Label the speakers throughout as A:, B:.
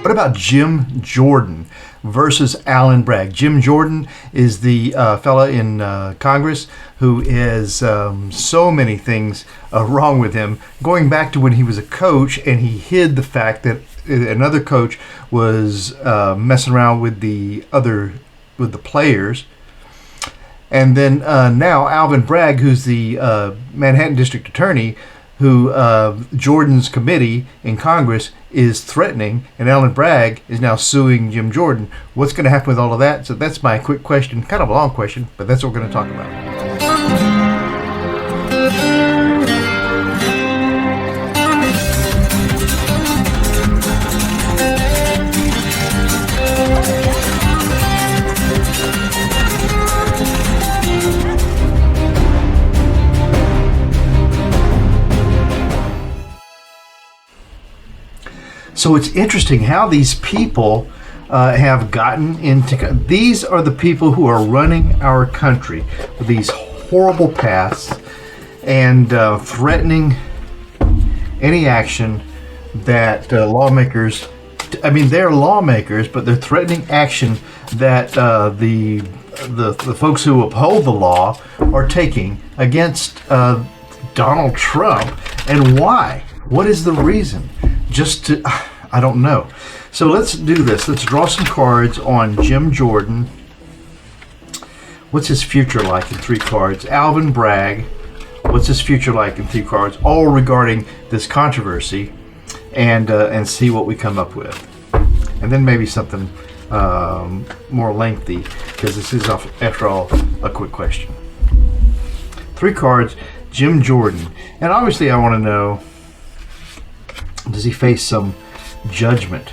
A: What about Jim Jordan versus Alvin Bragg? Jim Jordan is the fella in Congress who has so many things wrong with him, going back to when he was a coach and he hid the fact that another coach was messing around with the players. And then now Alvin Bragg, who's the Manhattan District Attorney, who Jordan's committee in Congress is threatening, and Alvin Bragg is now suing Jim Jordan. What's going to happen with all of that? So that's my quick question, kind of a long question, but that's what we're going to talk about. So it's interesting how these people have gotten into. These are the people who are running our country with these horrible paths and threatening any action that lawmakers. I mean, they're lawmakers, but they're threatening action that the folks who uphold the law are taking against Donald Trump. And why? What is the reason? I don't know. So let's do this. Let's draw some cards on Jim Jordan. What's his future like in 3 cards? Alvin Bragg. What's his future like in 3 cards? All regarding this controversy, and see what we come up with. And then maybe something more lengthy, because this is, after all, a quick question. 3 cards, Jim Jordan. And obviously I want to know, does he face some judgment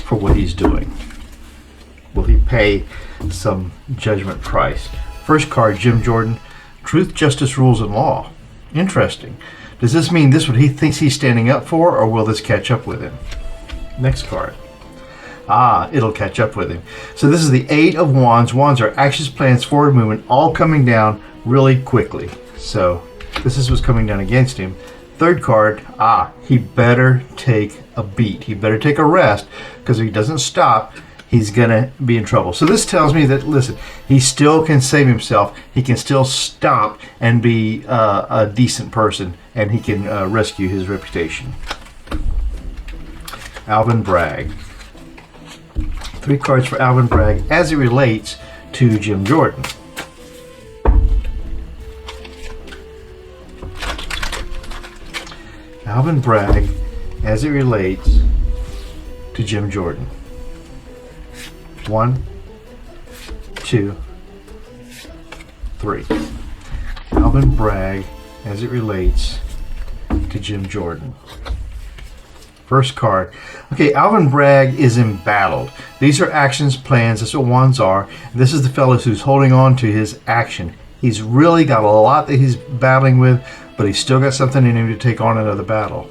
A: for what he's doing? Will he pay some judgment price? First card, Jim Jordan, truth, justice, rules, and law. Interesting. Does this mean this is what he thinks he's standing up for, or will this catch up with him? Next card. It'll catch up with him. So this is the 8 of Wands. Wands are actions, plans, forward movement, all coming down really quickly. So this is what's coming down against him. Third card, he better take a beat. He better take a rest, because if he doesn't stop, he's going to be in trouble. So this tells me that, listen, he still can save himself. He can still stop and be a decent person, and he can rescue his reputation. Alvin Bragg. 3 cards for Alvin Bragg as it relates to Jim Jordan. Alvin Bragg as it relates to Jim Jordan. 1, 2, 3. Alvin Bragg as it relates to Jim Jordan. First card. Okay, Alvin Bragg is embattled. These are actions, plans. That's what wands are. This is the fellow who's holding on to his action. He's really got a lot that he's battling with, but he's still got something in him to take on another battle.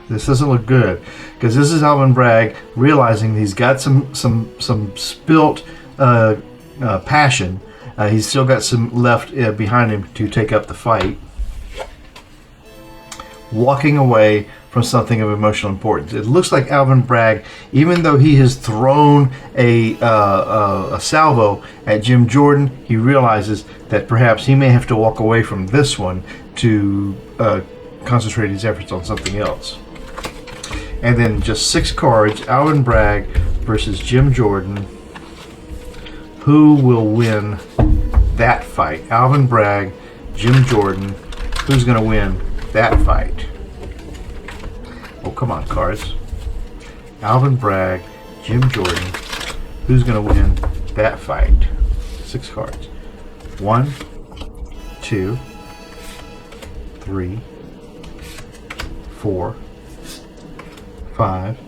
A: This doesn't look good, because this is Alvin Bragg realizing he's got some spilt passion. He's still got some left behind him to take up the fight. Walking away from something of emotional importance. It looks like Alvin Bragg, even though he has thrown a salvo at Jim Jordan, he realizes that perhaps he may have to walk away from this one to concentrate his efforts on something else. And then just 6 cards, Alvin Bragg versus Jim Jordan. Who will win that fight? Alvin Bragg, Jim Jordan. Who's going to win that fight? Oh, come on, cards. Alvin Bragg, Jim Jordan. Who's going to win that fight? 6 cards. 1, 2, 3, 4, 5,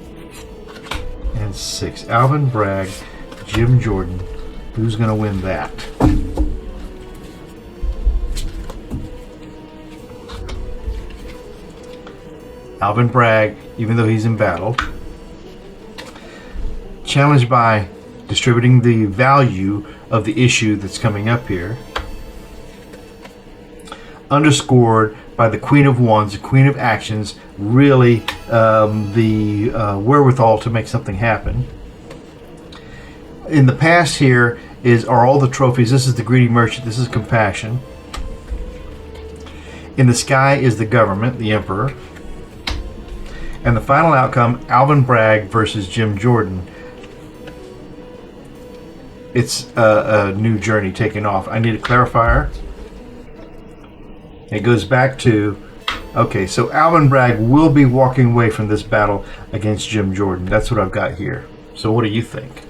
A: and 6. Alvin Bragg, Jim Jordan. Who's going to win that? Alvin Bragg, even though he's in battle, challenged by distributing the value of the issue that's coming up here, underscored by the Queen of Wands, the Queen of Actions, really the wherewithal to make something happen. In the past here are all the trophies. This is the Greedy Merchant. This is Compassion. In the sky is the Government, the Emperor. And the final outcome, Alvin Bragg versus Jim Jordan. It's a new journey taking off. I need a clarifier. It goes back to, okay, so Alvin Bragg will be walking away from this battle against Jim Jordan. That's what I've got here. So what do you think?